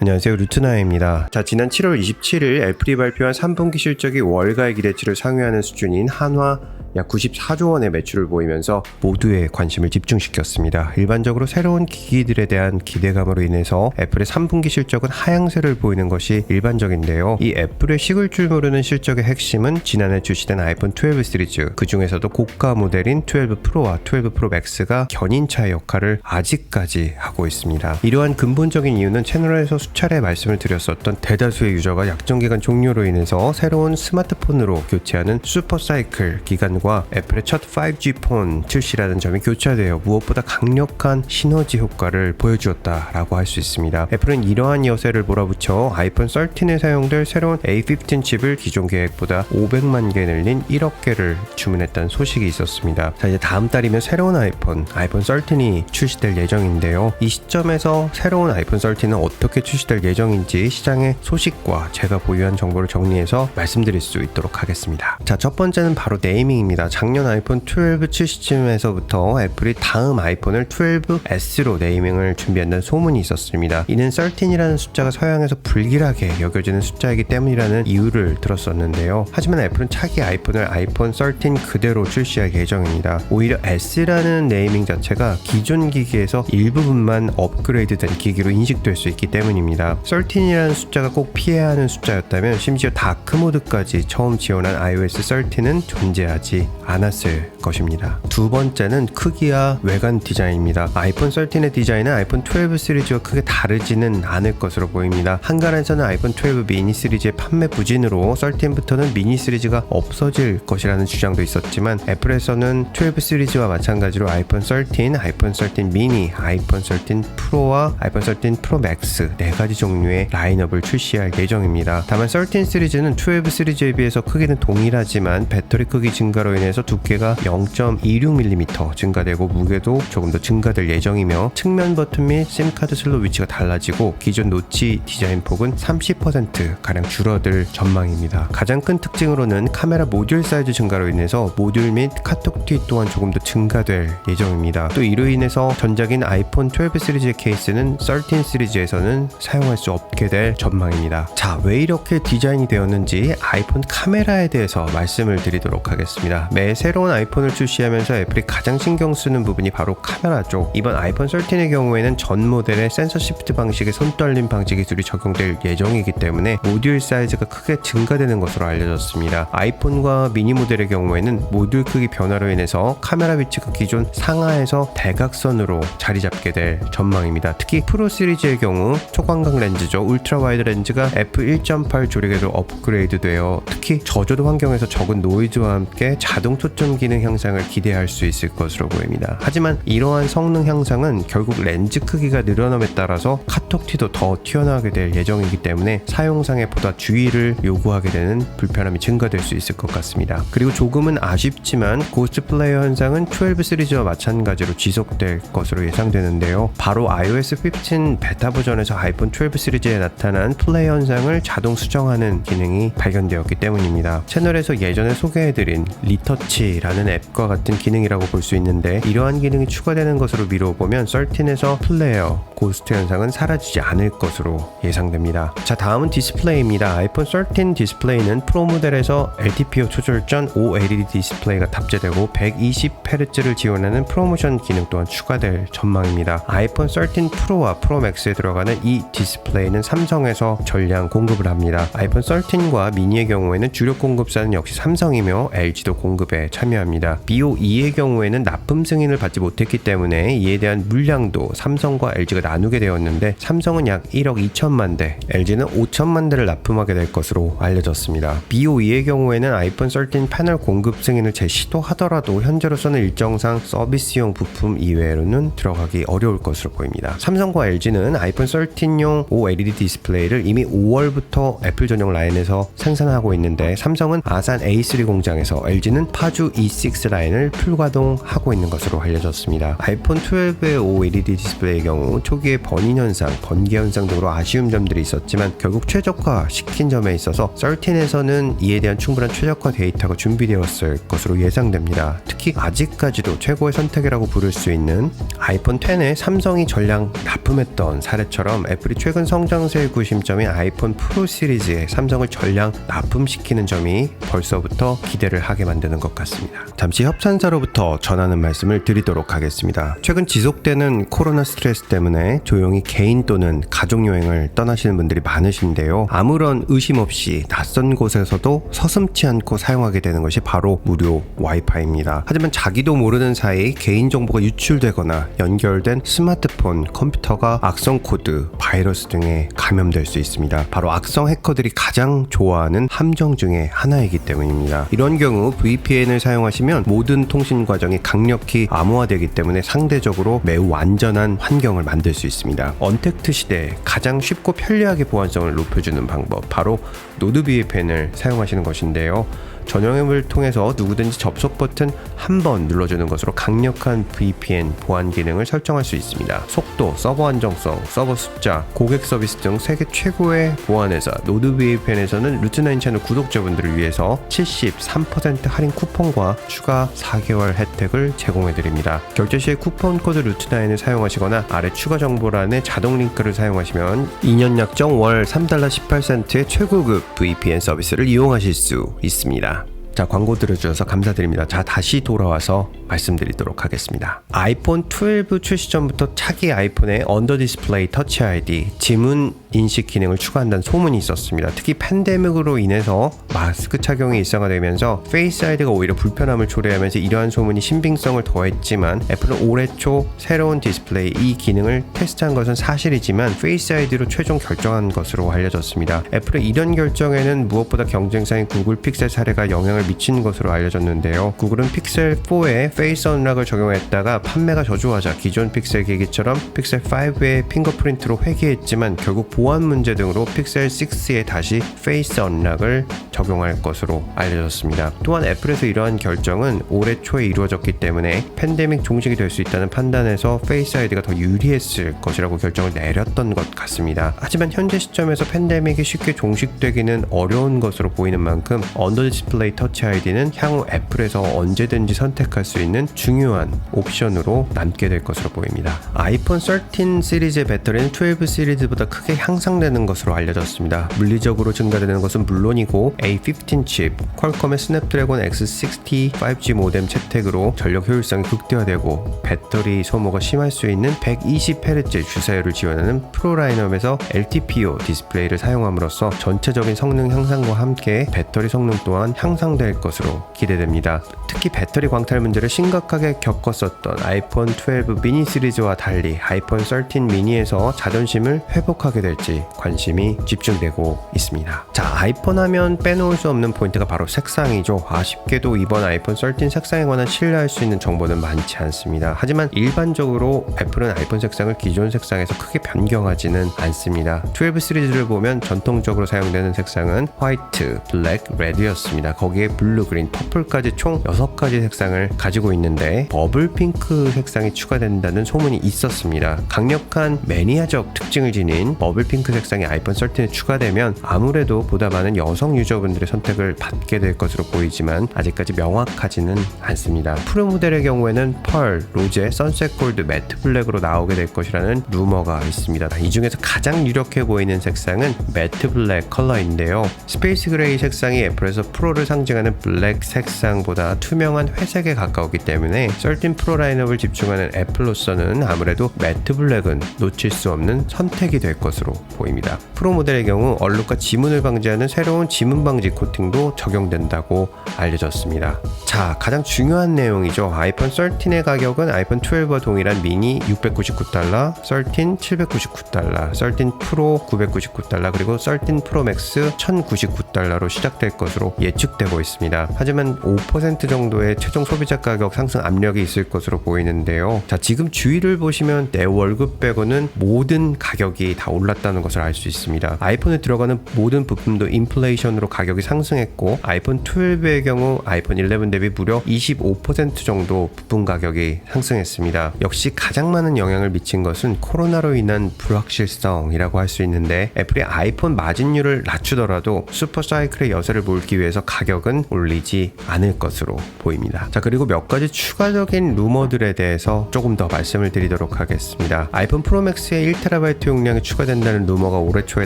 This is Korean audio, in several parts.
안녕하세요, 루트나입니다. 자, 지난 7월 27일 애플이 발표한 3분기 실적이 월가의 기대치를 상회하는 수준인 한화 약 94조 원의 매출을 보이면서 모두의 관심을 집중시켰습니다. 일반적으로 새로운 기기들에 대한 기대감으로 인해서 애플의 3분기 실적은 하향세를 보이는 것이 일반적인데요. 이 애플의 식을 줄 모르는 실적의 핵심은 지난해 출시된 아이폰 12 시리즈, 그 중에서도 고가 모델인 12 프로와 12 프로 맥스가 견인차의 역할을 아직까지 하고 있습니다. 이러한 근본적인 이유는 채널에서 수차례 말씀을 드렸었던 대다수의 유저가 약정기간 종료로 인해서 새로운 스마트폰으로 교체하는 슈퍼사이클 기간 과 애플의 첫 5G 폰 출시라는 점이 교차되어 무엇보다 강력한 시너지 효과를 보여주었다라고 할 수 있습니다. 애플은 이러한 여세를 몰아붙여 아이폰 13에 사용될 새로운 A15 칩을 기존 계획보다 500만 개 늘린 1억 개를 주문했다는 소식이 있었습니다. 자, 이제 다음 달이면 새로운 아이폰 13이 출시될 예정인데요. 이 시점에서 새로운 아이폰 13은 어떻게 출시될 예정인지 시장의 소식과 제가 보유한 정보를 정리해서 말씀드릴 수 있도록 하겠습니다. 자, 첫 번째는 바로 네이밍입니다. 작년 아이폰 12 출시쯤에서부터 애플이 다음 아이폰을 12S로 네이밍을 준비한다는 소문이 있었습니다. 이는 13이라는 숫자가 서양에서 불길하게 여겨지는 숫자이기 때문이라는 이유를 들었었는데요. 하지만 애플은 차기 아이폰을 아이폰 13 그대로 출시할 예정입니다. 오히려 S라는 네이밍 자체가 기존 기기에서 일부분만 업그레이드된 기기로 인식될 수 있기 때문입니다. 13이라는 숫자가 꼭 피해야 하는 숫자였다면 심지어 다크모드까지 처음 지원한 iOS 13은 존재하지 않았을 것입니다. 두 번째는 크기와 외관 디자인입니다. 아이폰 13의 디자인은 아이폰 12 시리즈와 크게 다르지는 않을 것으로 보입니다. 한간에서는 아이폰 12 미니 시리즈의 판매 부진으로 13부터는 미니 시리즈가 없어질 것이라는 주장도 있었지만 애플에서는 12 시리즈와 마찬가지로 아이폰 13, 아이폰 13 미니, 아이폰 13 프로와 아이폰 13 프로 맥스 4가지 종류의 라인업을 출시할 예정입니다. 다만 13 시리즈는 12 시리즈에 비해서 크기는 동일하지만 배터리 크기 증가로 인해서 두께가 0.26mm 증가되고 무게도 조금 더 증가될 예정이며 측면 버튼 및 심카드 슬롯 위치가 달라지고 기존 노치 디자인 폭은 30%가량 줄어들 전망입니다. 가장 큰 특징으로는 카메라 모듈 사이즈 증가로 인해서 모듈 및 카톡티 또한 조금 더 증가될 예정입니다. 또 이로 인해서 전작인 아이폰 12 시리즈의 케이스는 13 시리즈에서는 사용할 수 없게 될 전망입니다. 자, 왜 이렇게 디자인이 되었는지 아이폰 카메라에 대해서 말씀을 드리도록 하겠습니다. 매 새로운 아이폰을 출시하면서 애플이 가장 신경 쓰는 부분이 바로 카메라죠. 이번 아이폰 13의 경우에는 전 모델의 센서 시프트 방식의 손떨림 방지 기술이 적용될 예정이기 때문에 모듈 사이즈가 크게 증가되는 것으로 알려졌습니다. 아이폰과 미니 모델의 경우에는 모듈 크기 변화로 인해서 카메라 위치가 기존 상하에서 대각선으로 자리 잡게 될 전망입니다. 특히 프로 시리즈의 경우 초광각 렌즈죠. 울트라 와이드 렌즈가 f1.8 조리개로 업그레이드되어 특히 저조도 환경에서 적은 노이즈와 함께 자동 초점 기능 향상을 기대할 수 있을 것으로 보입니다. 하지만 이러한 성능 향상은 결국 렌즈 크기가 늘어남에 따라서 카톡티도 더 튀어나오게 될 예정이기 때문에 사용상에 보다 주의를 요구하게 되는 불편함이 증가될 수 있을 것 같습니다. 그리고 조금은 아쉽지만 고스트 플레이어 현상은 12 시리즈와 마찬가지로 지속될 것으로 예상되는데요. 바로 iOS 15 베타 버전에서 아이폰 12 시리즈에 나타난 플레이 현상을 자동 수정하는 기능이 발견되었기 때문입니다. 채널에서 예전에 소개해드린 리터치라는 앱과 같은 기능이라고 볼 수 있는데 이러한 기능이 추가되는 것으로 미뤄보면 13에서 플레이어, 고스트 현상은 사라지지 않을 것으로 예상됩니다. 자, 다음은 디스플레이입니다. 아이폰 13 디스플레이는 프로 모델에서 LTPO 초절전 OLED 디스플레이가 탑재되고 120Hz를 지원하는 프로모션 기능 또한 추가될 전망입니다. 아이폰 13 프로와 프로 맥스에 들어가는 이 디스플레이는 삼성에서 전량 공급을 합니다. 아이폰 13과 미니의 경우에는 주력 공급사는 역시 삼성이며 LG도 공급에 참여합니다. BO2의 경우에는 납품 승인을 받지 못했기 때문에 이에 대한 물량도 삼성과 LG가 나누게 되었는데 삼성은 약 1억 2천만 대, LG는 5천만 대를 납품하게 될 것으로 알려졌습니다. BO2의 경우에는 아이폰 13 패널 공급 승인을 재시도하더라도 현재로서는 일정상 서비스용 부품 이외로는 들어가기 어려울 것으로 보입니다. 삼성과 LG는 아이폰 13용 OLED 디스플레이를 이미 5월부터 애플 전용 라인에서 생산하고 있는데 삼성은 아산 A3 공장에서, LG는 애플은 파주 E6 라인을 풀가동하고 있는 것으로 알려졌습니다. 아이폰 12의 OLED 디스플레이의 경우 초기에 번인 현상, 번개 현상 등으로 아쉬운 점들이 있었지만 결국 최적화시킨 점에 있어서 13에서는 이에 대한 충분한 최적화 데이터가 준비되었을 것으로 예상됩니다. 특히 아직까지도 최고의 선택이라고 부를 수 있는 아이폰 10에 삼성이 전량 납품했던 사례처럼 애플이 최근 성장세의 구심점인 아이폰 프로 시리즈에 삼성을 전량 납품시키는 점이 벌써부터 기대를 하게 만드는 것 같습니다. 잠시 협찬사로부터 전하는 말씀을 드리도록 하겠습니다. 최근 지속되는 코로나 스트레스 때문에 조용히 개인 또는 가족여행을 떠나시는 분들이 많으신데요. 아무런 의심 없이 낯선 곳에서도 서슴지 않고 사용하게 되는 것이 바로 무료 와이파이입니다. 하지만 자기도 모르는 사이 개인정보가 유출되거나 연결된 스마트폰, 컴퓨터가 악성 코드, 바이러스 등에 감염될 수 있습니다. 바로 악성 해커들이 가장 좋아하는 함정 중에 하나이기 때문입니다. 이런 경우 VPN을 사용하시면 모든 통신 과정이 강력히 암호화되기 때문에 상대적으로 매우 안전한 환경을 만들 수 있습니다. 언택트 시대에 가장 쉽고 편리하게 보안성을 높여주는 방법, 바로 노드 VPN을 사용하시는 것인데요. 전용 앱을 통해서 누구든지 접속 버튼 한 번 눌러주는 것으로 강력한 VPN 보안 기능을 설정할 수 있습니다. 속도, 서버 안정성, 서버 숫자, 고객 서비스 등 세계 최고의 보안 회사 노드VPN에서는 루트9 채널 구독자분들을 위해서 73% 할인 쿠폰과 추가 4개월 혜택을 제공해드립니다. 결제 시에 쿠폰 코드 루트9을 사용하시거나 아래 추가 정보란에 자동 링크를 사용하시면 2년 약정 월 $3.18의 최고급 VPN 서비스를 이용하실 수 있습니다. 자, 광고 들어주셔서 감사드립니다. 자, 다시 돌아와서 말씀드리도록 하겠습니다. 아이폰 12 출시 전부터 차기 아이폰에 언더 디스플레이 터치 ID, 지문 인식 기능을 추가한다는 소문이 있었습니다. 특히 팬데믹으로 인해서 마스크 착용이 일상화되면서 페이스 아이디가 오히려 불편함을 초래하면서 이러한 소문이 신빙성을 더했지만 애플은 올해 초 새로운 디스플레이 이 기능을 테스트한 것은 사실이지만 페이스 아이디로 최종 결정한 것으로 알려졌습니다. 애플의 이런 결정에는 무엇보다 경쟁사인 구글 픽셀 사례가 영향을 미친 것으로 알려졌는데요. 구글은 픽셀 4에 페이스 언락을 적용했다가 판매가 저조하자 기존 픽셀 기기처럼 픽셀 5의 핑거프린트로 회귀했지만 결국 보안 문제 등으로 픽셀 6에 다시 페이스 언락을 적용할 것으로 알려졌습니다. 또한 애플에서 이러한 결정은 올해 초에 이루어졌기 때문에 팬데믹 종식이 될 수 있다는 판단에서 페이스 아이디가 더 유리했을 것이라고 결정을 내렸던 것 같습니다. 하지만 현재 시점에서 팬데믹이 쉽게 종식되기는 어려운 것으로 보이는 만큼 언더 디스플레이 터치 아이디는 향후 애플에서 언제든지 선택할 수 있는 중요한 옵션으로 남게 될 것으로 보입니다. 아이폰 13 시리즈의 배터리는 12 시리즈보다 크게 향상되는 것으로 알려졌습니다. 물리적으로 증가되는 것은 물론이고 A15 칩, 퀄컴의 스냅드래곤 X60 5G 모뎀 채택으로 전력 효율성이 극대화되고 배터리 소모가 심할 수 있는 120Hz 주사율을 지원하는 프로 라인업에서 LTPO 디스플레이를 사용함으로써 전체적인 성능 향상과 함께 배터리 성능 또한 향상될 것으로 기대됩니다. 특히 배터리 광탈 문제를 심각하게 겪었었던 아이폰 12 미니 시리즈와 달리 아이폰 13 미니에서 자존심을 회복하게 될지 관심이 집중되고 있습니다. 자, 아이폰 하면 빼놓을 수 없는 포인트가 바로 색상이죠. 아쉽게도 이번 아이폰 13 색상에 관한 신뢰할 수 있는 정보는 많지 않습니다. 하지만 일반적으로 애플은 아이폰 색상을 기존 색상에서 크게 변경하지는 않습니다. 12 시리즈를 보면 전통적으로 사용되는 색상은 화이트, 블랙, 레드였습니다. 거기에 블루, 그린, 퍼플까지 총 6가지 색상을 가지고 있는데 버블 핑크 색상이 추가된다는 소문이 있었습니다. 강력한 매니아적 특징을 지닌 버블 핑크 색상이 아이폰 13에 추가되면 아무래도 보다 많은 여성 유저분들의 선택을 받게 될 것으로 보이지만 아직까지 명확하지는 않습니다. 프로 모델의 경우에는 펄, 로제, 선셋 골드, 매트 블랙으로 나오게 될 것이라는 루머가 있습니다. 이 중에서 가장 유력해 보이는 색상은 매트 블랙 컬러인데요. 스페이스 그레이 색상이 애플에서 프로를 상징하는 블랙 색상보다 투명한 회색에 가까우기 때문에 13 프로 라인업을 집중하는 애플로서는 아무래도 매트 블랙은 놓칠 수 없는 선택이 될 것으로 보입니다. 프로 모델의 경우 얼룩과 지문을 방지하는 새로운 지문 방지 코팅도 적용된다고 알려졌습니다. 자, 가장 중요한 내용이죠. 아이폰 13의 가격은 아이폰 12와 동일한 미니 $699, 13 $799, 13 프로 $999, 그리고 13 프로 맥스 $1,099로 시작될 것으로 예측되고 있습니다. 있습니다. 하지만 5% 정도의 최종 소비자 가격 상승 압력이 있을 것으로 보이는데요. 자, 지금 주위를 보시면 내 월급 빼고는 모든 가격이 다 올랐다는 것을 알 수 있습니다. 아이폰에 들어가는 모든 부품도 인플레이션으로 가격이 상승했고 아이폰 12의 경우 아이폰 11 대비 무려 25% 정도 부품 가격이 상승했습니다. 역시 가장 많은 영향을 미친 것은 코로나로 인한 불확실성이라고 할 수 있는데 애플이 아이폰 마진율을 낮추더라도 슈퍼사이클의 여세를 몰기 위해서 가격은 올리지 않을 것으로 보입니다. 자, 그리고 몇 가지 추가적인 루머들에 대해서 조금 더 말씀을 드리도록 하겠습니다. 아이폰 프로맥스에 1TB 용량이 추가된다는 루머가 올해 초에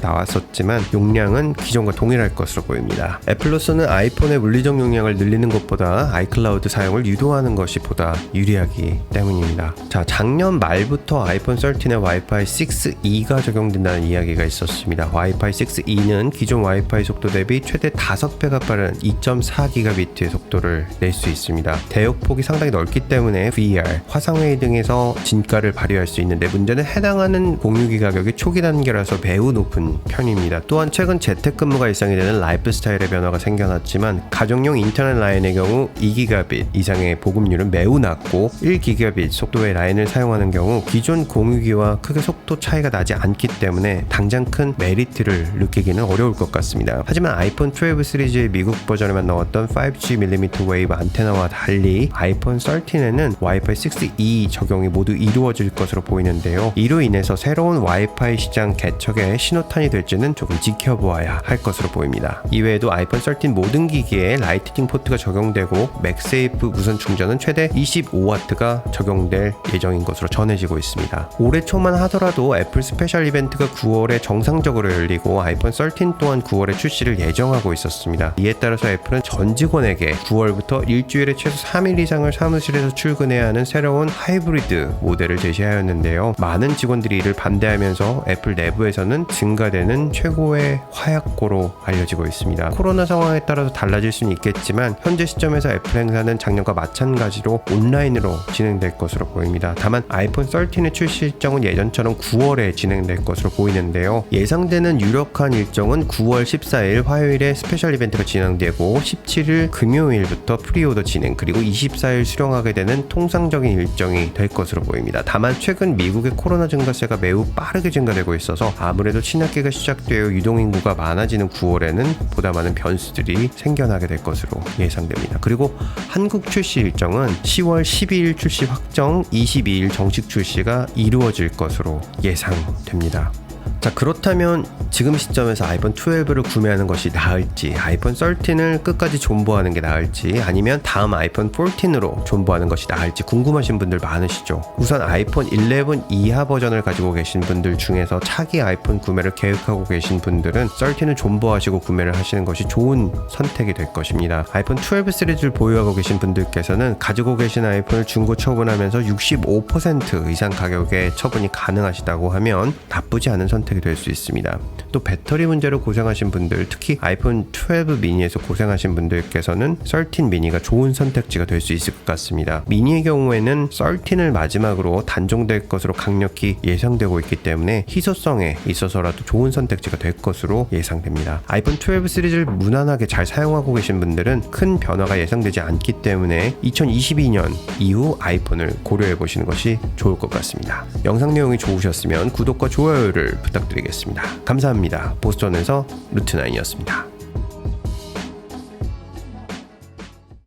나왔었지만 용량은 기존과 동일할 것으로 보입니다. 애플로서는 아이폰의 물리적 용량을 늘리는 것보다 아이클라우드 사용을 유도하는 것이 보다 유리하기 때문입니다. 자, 작년 말부터 아이폰 13에 와이파이 6E가 적용된다는 이야기가 있었습니다. 와이파이 6E는 기존 와이파이 속도 대비 최대 5배가 빠른 2.4GB의 속도를 낼 수 있습니다. 대역폭이 상당히 넓기 때문에 VR, 화상회의 등에서 진가를 발휘할 수 있는데 문제는 해당하는 공유기 가격이 초기 단계라서 매우 높은 편입니다. 또한 최근 재택근무가 일상이 되는 라이프 스타일의 변화가 생겨났지만 가정용 인터넷 라인의 경우 2GB 이상의 보급률은 매우 낮고 1GB 속도의 라인을 사용하는 경우 기존 공유기와 크게 속도 차이가 나지 않기 때문에 당장 큰 메리트를 느끼기는 어려울 것 같습니다. 하지만 아이폰 12 시리즈의 미국 버전에만 나왔던 5G mm 웨이브 안테나와 달리 아이폰 13에는 와이파이 6E 적용이 모두 이루어질 것으로 보이는데요. 이로 인해서 새로운 와이파이 시장 개척의 신호탄이 될지는 조금 지켜보아야 할 것으로 보입니다. 이외에도 아이폰 13 모든 기기에 라이트닝 포트가 적용되고 맥세이프 무선 충전은 최대 25W가 적용될 예정인 것으로 전해지고 있습니다. 올해 초만 하더라도 애플 스페셜 이벤트가 9월에 정상적으로 열리고 아이폰 13 또한 9월에 출시를 예정하고 있었습니다. 이에 따라서 애플은 전 직원에게 9월부터 일주일에 최소 3일 이상을 사무실에서 출근해야 하는 새로운 하이브리드 모델을 제시하였는데요. 많은 직원들이 이를 반대하면서 애플 내부에서는 증가되는 최고의 화약고로 알려지고 있습니다. 코로나 상황에 따라서 달라질 수는 있겠지만 현재 시점에서 애플 행사는 작년과 마찬가지로 온라인으로 진행될 것으로 보입니다. 다만 아이폰 13의 출시 일정은 예전처럼 9월에 진행될 것으로 보이는데요. 예상되는 유력한 일정은 9월 14일 화요일에 스페셜 이벤트가 진행되고 17일 금요일부터 프리오더 진행 그리고 24일 수령하게 되는 통상적인 일정이 될 것으로 보입니다. 다만 최근 미국의 코로나 증가세가 매우 빠르게 증가되고 있어서 아무래도 신학기가 시작되어 유동인구가 많아지는 9월에는 보다 많은 변수들이 생겨나게 될 것으로 예상됩니다. 그리고 한국 출시 일정은 10월 12일 출시 확정, 22일 정식 출시가 이루어질 것으로 예상됩니다. 자, 그렇다면 지금 시점에서 아이폰 12를 구매하는 것이 나을지, 아이폰 13을 끝까지 존버하는 게 나을지, 아니면 다음 아이폰 14으로 존버하는 것이 나을지 궁금하신 분들 많으시죠. 우선 아이폰 11 이하 버전을 가지고 계신 분들 중에서 차기 아이폰 구매를 계획하고 계신 분들은 13을 존버하시고 구매를 하시는 것이 좋은 선택이 될 것입니다. 아이폰 12 시리즈를 보유하고 계신 분들께서는 가지고 계신 아이폰을 중고 처분하면서 65% 이상 가격에 처분이 가능하시다고 하면 나쁘지 않은 선택이 될 수 있습니다. 또 배터리 문제로 고생하신 분들, 특히 아이폰 12 미니에서 고생하신 분들께서는 13 미니가 좋은 선택지가 될 수 있을 것 같습니다. 미니의 경우에는 13을 마지막으로 단종될 것으로 강력히 예상되고 있기 때문에 희소성에 있어서라도 좋은 선택지가 될 것으로 예상됩니다. 아이폰 12 시리즈를 무난하게 잘 사용하고 계신 분들은 큰 변화가 예상되지 않기 때문에 2022년 이후 아이폰을 고려해 보시는 것이 좋을 것 같습니다. 영상 내용이 좋으셨으면 구독과 좋아요를 부탁드리겠습니다. 감사합니다. 보스턴에서 루트9이었습니다.